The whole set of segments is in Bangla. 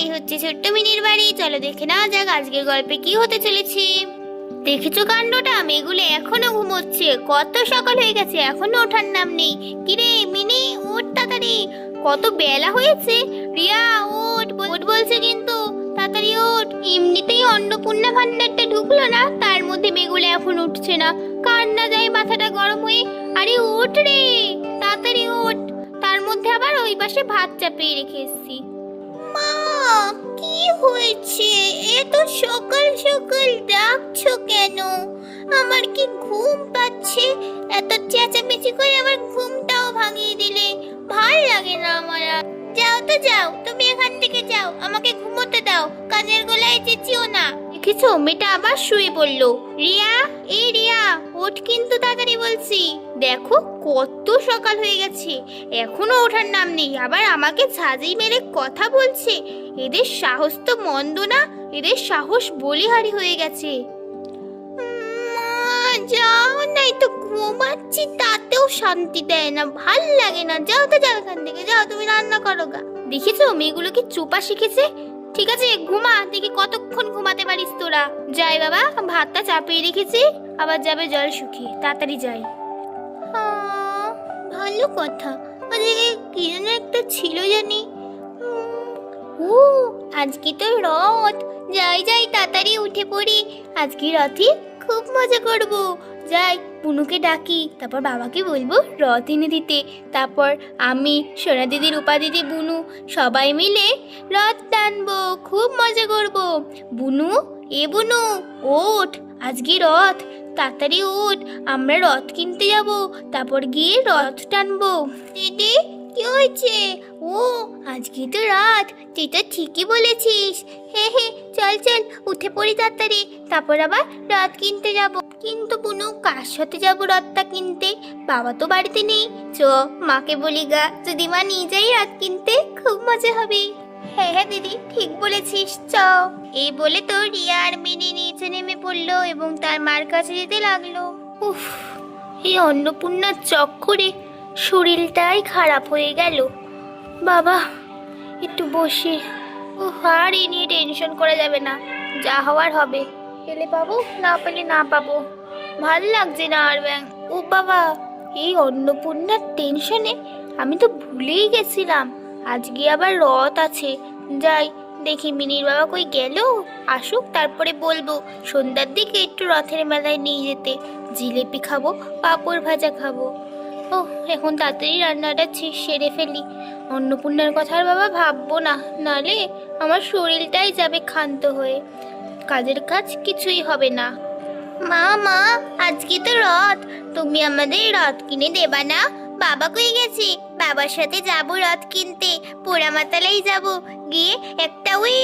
এই হচ্ছে ছোট্ট মিনির বাড়ি। চলো দেখে নেওয়া যাক আজকের গল্পে কি হতে চলেছে। দেখেছো কাণ্ডটা, মেয়েগুলো এখনো ঘুমোচ্ছে। কত সকাল হয়ে গেছে, এখনো ওঠার নাম নেই। কিরে মিনি, উঠ তাড়াতাড়ি, কত বেলা হয়েছে। রিয়া উঠ, উঠ বলছে কিন্তু, তাড়াতাড়ি ওঠ। এমনিতেই অন্নপূর্ণা ভান্ডারটা ঢুকলো না, তার মধ্যে মেয়েগুলো এখন উঠছে না। কান্না যায় মাথাটা গরম হয়ে। আরে উঠ রে, তাড়াতাড়ি ওঠ। তার মধ্যে আবার ওই পাশে ভাত চাপিয়ে রেখে এসেছি। মা, কি হয়েছে? এত সকাল সকাল ডাকছো কেন? আমার কি ঘুম পাচ্ছে? এত চেঁচামেচি করে আমার ঘুমটাও ভাঙিয়ে দিলে। ভাল লাগে না আমার। যাও তো যাও, তুমি এখান থেকে যাও, আমাকে ঘুমোতে দাও। কানের গলায় চেঁচিও না। দেখেছো, মেয়েটা আবার শুয়ে পড়লো। রিয়া, এই রিয়া ওঠ কিন্তু তাড়াতাড়ি বলছি। দেখো কত সকাল হয়ে গেছে, এখনো ওঠার নাম নেই। আবার আমাকে ঝাঁঝি মেরে কথা বলছে। এদের সাহস তো মন্দ না, এদের সাহস বলিহারি হয়ে গেছে। যাও, নাই তো ঘুমাচ্ছি, তাতেও শান্তি দেয় না, ভাল লাগে না। যাও তো যাও এখান থেকে, যাও তুমি রান্না করো গা। দেখেছো মেয়েগুলো কি চোপা শিখেছে। ঠিক আছে ঘুমা, দেখি কতক্ষণ ঘুমাতে পারিস তোরা। যাই বাবা, ভাতটা চাপিয়ে রেখেছি, আবার যাবে জল শুকিয়ে, তাড়াতাড়ি যাই। ভালো কথা, ওদিকে কি যেন একটা ছিল জানি। ও আজকে তো রথ। যাই যাই তাড়াতাড়ি উঠে পড়ি, আজকে রথে খুব মজা করব। যাই বুনুকে ডাকি, তারপর বাবাকে বলবো রথ এনে দিতে। তারপর আমি, সোনা দিদি, রূপা দিদি, বুনু সবাই মিলে রথ টানবো, খুব মজা করব। বুনু, এ বুনু ওঠ, আজকে রথ, তাড়াতাড়ি উঠ, আমরা রথ কিনতে যাব, তারপর গিয়ে রথ টানবো। দিদি কি হয়েছে? ও আজকে তো রাত, তুই তো ঠিকই বলেছিস। হে হে, চল চল উঠে পড়ি তাড়াতাড়ি, তারপর আবার রথ কিনতে যাব। কিন্তু বুনু, কার সাথে যাব রথটা কিনতে? বাবা তো বাড়িতে নেই। চ মাকে বলি গা, যদি মা নিয়ে যাই রথ কিনতে, খুব মজা হবে। হ্যাঁ হ্যাঁ দিদি, ঠিক বলেছিস, চ। এই বলে তো রিয়া আর মিনি নিচে নেমে পড়লো এবং তার মার কাছে যেতে লাগলো। উফ, এই অন্নপূর্ণার চক্করে শরীরটাই খারাপ হয়ে গেল। বাবা একটু বসে, ও আর এ নিয়ে টেনশন করা যাবে না, যা হওয়ার হবে। পেলে পাবো, না পেলে না পাবো, ভাল লাগছে না আর ব্যাং। ও বাবা, এই অন্নপূর্ণার টেনশনে আমি তো ভুলেই গেছিলাম আজকে আবার রথ আছে। যাই দেখি মিনির বাবা কই গেল, আসুক তারপরে বলবো সন্ধ্যার দিকে একটু রথের মেলায় নিয়ে যেতে। জিলেপি খাবো, পাঁপড় ভাজা খাবো। ও এখন তাড়াতাড়ি রান্নাটা সেরে ফেলি। অন্নপূর্ণার কথা আর বাবা ভাববো না, নালে আমার শরীরটাই যাবে ক্ষান্ত হয়ে, কাজের কাজ কিছুই হবে না। মা মা, আজকে তো রথ, তুমি আমাদের রথ কিনে দেবা না? বাবা কই গেছে? বাবার সাথে যাব রথ কিনতে, পোড়ামাতালাই যাব, গিয়ে একটা ওই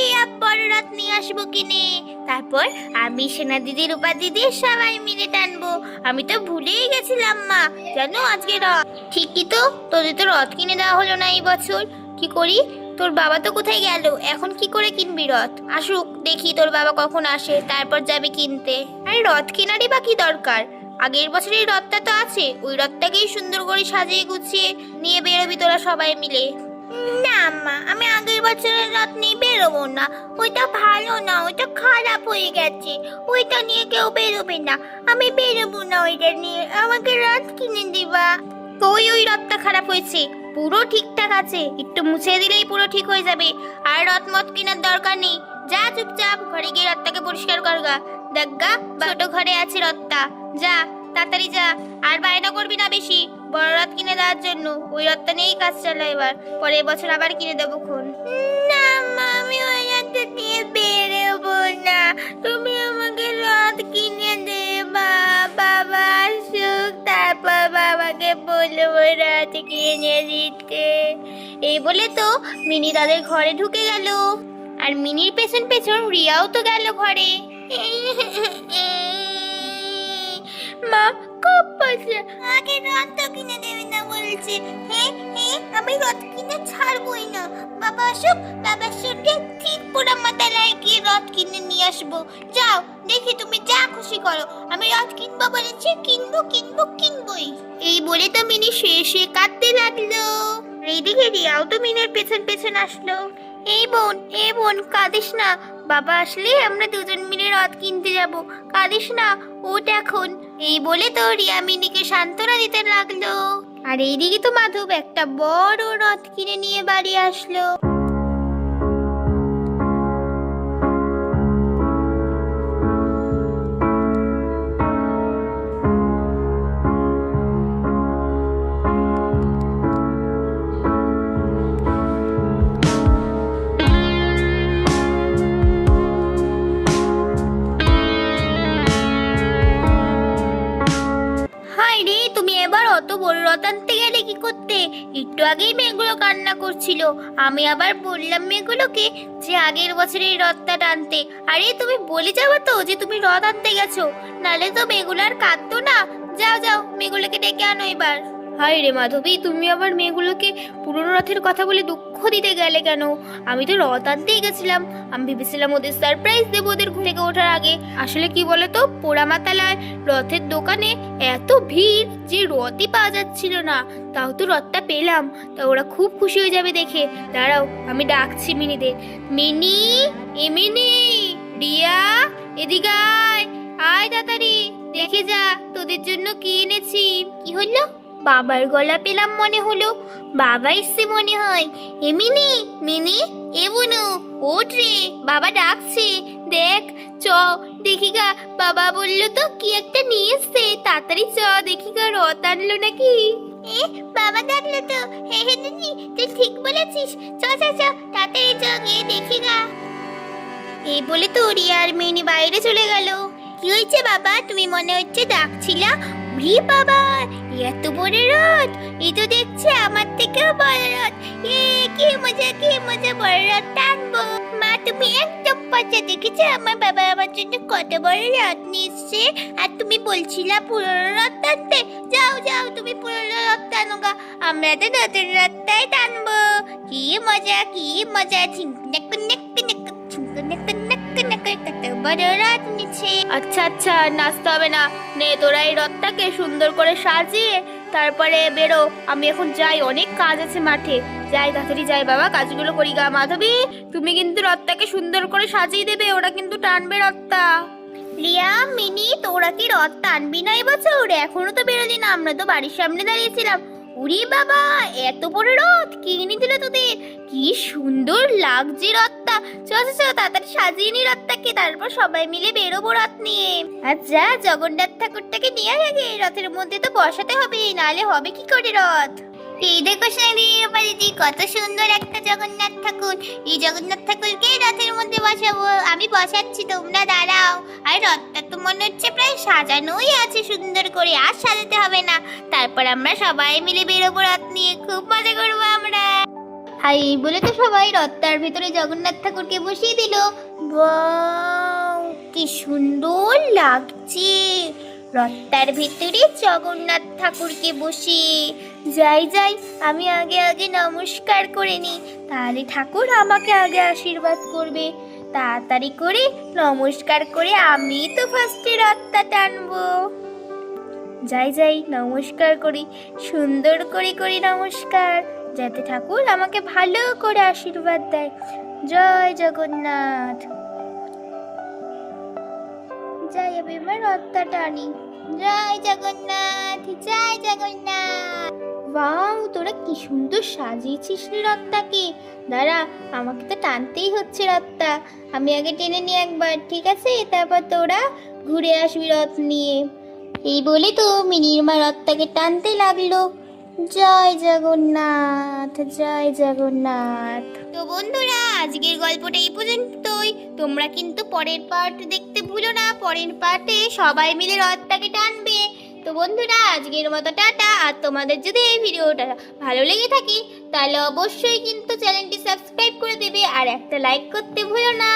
বড় রথ নিয়ে আসবো কিনে। তারপর আমি, সোনা দিদি, রূপা দিদি সবাই মিলে টানবো। আমি তো ভুলেই গেছিলাম মা, জানো আজকে রথ। ঠিকই তো, তোদের তো রথ কিনে দেওয়া হলো না এই বছর। কি করি? তোর বাবা তো কোথায় গেল, এখন কি করে কিনবি রথ? আসুক দেখি তোর বাবা কখন আসে, তারপর যাবে কিনতে। আরে রথ কেনারই বা কি দরকার, আগের বছরের রথটা তো আছে, ওই রথটাকেই সুন্দর করে সাজিয়ে গুছিয়ে নিয়ে বেরোবি তোরা সবাই মিলে। না মা, আমি আগের বছরের রথ নিয়ে বেরোবো না, ওইটা ভালো না, ওইটা খারাপ হয়ে গেছে, ওইটা নিয়ে কেউ বেরোবে না। আমি বেরোবো না ওইটা নিয়ে, আমাকে রথ কিনে দিবা। কই ওই রথটা খারাপ হয়েছে, পুরো ঠিকঠাক আছে, একটু মুছে দিলেই পুরো ঠিক হয়ে যাবে। আর রথ মত কেনার দরকার নেই, যা চুপচাপ ঘরে গিয়ে রথটাকে পরিষ্কার করগা। দেখ গা, ছোট ঘরে আছে রথটা, যা তাড়াতাড়ি যা। আর বায়না করবি না বেশি, বড় রথ কিনে দেওয়ার জন্য। ওই রথটা নিয়েই কাজ চালা, এবার পরের বছর আবার কিনে দেবো খন। না মা, আমি ওই রথটা নিয়ে বেরোবো না, তুমি আমাকে রথ কিনে দেবা। বাবা আসুক, তারপর বাবাকে বলবো রথ কিনে দিতে। এই বলে তো মিনি তাদের ঘরে ঢুকে গেল, আর মিনির পেছন পেছন রিয়াও তো গেল ঘরে। মা খুব পাশে, আগে রথ কিনে দেবে না বলছে। হ্যাঁ হ্যাঁ, আমি রথ কিনে ছাড়বই না। বাবা আসুক, বাবার সঙ্গে ঠিক পোড়ামাতালায় গিয়ে রথ কিনে নিয়ে আসবো। যাও দেখি, তুমি যা খুশি করো, আমি রথ কিনবো বলেছি, কিনবো কিনবো কিনবোই। এই বলে তো মিনি শুয়ে শুয়ে কাঁদতে লাগলো। এইদিকে রিয়াও তো মিনের পেছন পেছন আসলো। এই বোন কাঁদিস না, বাবা আসলে আমরা দুজন মিলে রথ কিনতে যাব, কাঁদিস না, ওঠ এখন। এই বলে তো রিয়া মিনিকে সান্ত্বনা দিতে লাগলো। আর এইদিকে তো মাধব একটা বড় রথ কিনে নিয়ে বাড়ি আসলো। হাই রে, তুমি এবার অত বড় রথ আনতে গেলে কি করতে? একটু আগেই মেয়েগুলো কান্না করছিল, আমি আবার বললাম মেয়েগুলোকে যে আগের বছরের রথটা টানতে। আরে তুমি বলে যাবো তো যে তুমি রথ আনতে গেছো, নালে তো মেয়েগুলো আর কাঁদতো না। যাও যাও, মেয়েগুলোকে ডেকে আনো এবার। হাই রে মাধবী, তুমি আবার মেয়েগুলোকে পুরনো রথের কথা বলে দুঃখ দিতে গেলে কেন? আমি তো রথ আনতেই গেছিলাম, আমি ভেবেছিলাম ওদের সারপ্রাইজ দেবো ওদের ঘুম থেকে ওঠার আগে। আসলে কি বলতো, পোড়ামাতালায় রথের দোকানে এত ভিড় যে রথই পাওয়া যাচ্ছিল না, তাও তো রথটা পেলাম, তা ওরা খুব খুশি হয়ে যাবে দেখে। দাঁড়াও, আমি ডাকছি মিনিদের। মিনি, মিনি, রিয়া, এদিকে আয়, আয় তাড়াতাড়ি, দেখে যা তোদের জন্য কি এনেছি। কি হলো? বাবার গলা পেলাম মনে হলো, বাবা এসছে মনে হয়। মিনি, মিনি, এ বুনু, ওঠ রে, বাবা ডাকছে, দেখ, চ দেখি গা। বাবা বললো তো কি একটা নিয়ে এসছে, তাড়াতাড়ি চ দেখি গা, রথ আনলো নাকি। বাবা ডাকলো তো। হ্যাঁ হ্যাঁ দিদি, তুই ঠিক বলেছিস, চ চ চ, তাড়াতাড়ি চ, গিয়ে দেখি গা। এই বলে তো রিয়া আর মিনি বাইরে চলে গেল। কি হয়েছে বাবা, তুমি মনে হচ্ছে ডাকছিলা? উরি বাবা, এত বড় রথ! এই তো দেখছি আমার থেকেও বড় রথ। কি মজা, কি মজা, বড় রথ টানবো। মা তুমি একদম পচা, দেখেছো আমার বাবা আমার জন্য কত বড় রথ নিয়ে এসছে, আর তুমি বলছিলা পুরনো রথ টানতে। যাও যাও, তুমি পুরনো রথ টানো গা, আমরা তো নতুন রথটাই টানবো। কি মজা, কি মজা, আচ্ছা আচ্ছা, নাচতে হবে না, নে তোরা এই রথটাকে সুন্দর করে সাজিয়ে তারপরে বেরো। আমি এখন যাই, অনেক কাজ আছে মাঠে, যাই তাড়াতাড়ি যাই বাবা, কাজগুলো করি গা। মাধবী, তুমি কিন্তু রথটাকে সুন্দর করে সাজিয়ে দেবে, ওরা কিন্তু টানবে রথটা। রিয়া, মিনি, তোরা কি রথ টানবি না এবছর? এখনো তো বেরোলি না, আমরা তো বাড়ির সামনে দাঁড়িয়েছিলাম। উরি বাবা, এত বড় রথ কিনে দিল তোদের, কি সুন্দর লাগছে রথটা। চল চল, তাড়াতাড়ি সাজিয়ে নি রথটাকে, তারপর সবাই মিলে বেরোবো রথ নিয়ে। আচ্ছা, জগন্নাথ ঠাকুরটাকে নিয়ে আগে রথের মধ্যে তো বসাতে হবে, নালে হবে কি করে রথ। এই দেখো দিদি, কত সুন্দর একটা জগন্নাথ ঠাকুর। এই জগন্নাথ ঠাকুরকে রথের মধ্যে বসাবো, আমি বসাচ্ছি, তোমরা দাঁড়াও। আর রথটা তো মনে হচ্ছে প্রায় সাজানোই আছে সুন্দর করে, আর সাজাতে হবে না। তারপর আমরা সবাই মিলে বেরোবো রথ নিয়ে, খুব মজা করবো আমরা। আর এই বলে তো সবাই রথটার ভিতরে জগন্নাথ ঠাকুরকে বসিয়ে দিল। ওয়াও, কি সুন্দর লাগছে রথটার ভিতরে জগন্নাথ ঠাকুরকে বসে। যাই যাই, আমি আগে আগে নমস্কার করে নি, তাহলে ঠাকুর আমাকে আগে আশীর্বাদ করবে। তাড়াতাড়ি করে নমস্কার করে আমি তো ফার্স্টে রথটা টানবো। যাই যাই, নমস্কার করি, সুন্দর করে করি নমস্কার, যাতে ঠাকুর আমাকে ভালো করে আশীর্বাদ দেয়। জয় জগন্নাথ। যাই, আমি এবার রথটা টানি। জয় জগন্নাথ, জয় জগন্নাথ। ওয়াও, তোরা কি সুন্দর সাজিয়েছিস রে রথটাকে। দাঁড়া, আমাকে তো টানতেই হচ্ছে রথটা, আমি আগে টেনে নিই একবার, ঠিক আছে? তারপর তোরা ঘুরে আসবি রথ নিয়ে। এই বলে তো মিনির মা রথটাকে টানতে লাগলো। জয় জগন্নাথ, জয় জগন্নাথ। তো বন্ধুরা, আজকের গল্পটা এই পর্যন্তই। তোমরা কিন্তু পরের পার্ট দেখতে ভুলো না, পরের পার্টে সবাই মিলে রথটাকে টানবে। তো বন্ধুরা, আজকের মতো টাটা। আর তোমাদের যদি এই ভিডিওটা ভালো লেগে থাকে তাহলে অবশ্যই কিন্তু চ্যানেলটি সাবস্ক্রাইব করে দেবে, আর একটা লাইক করতে ভুলো না।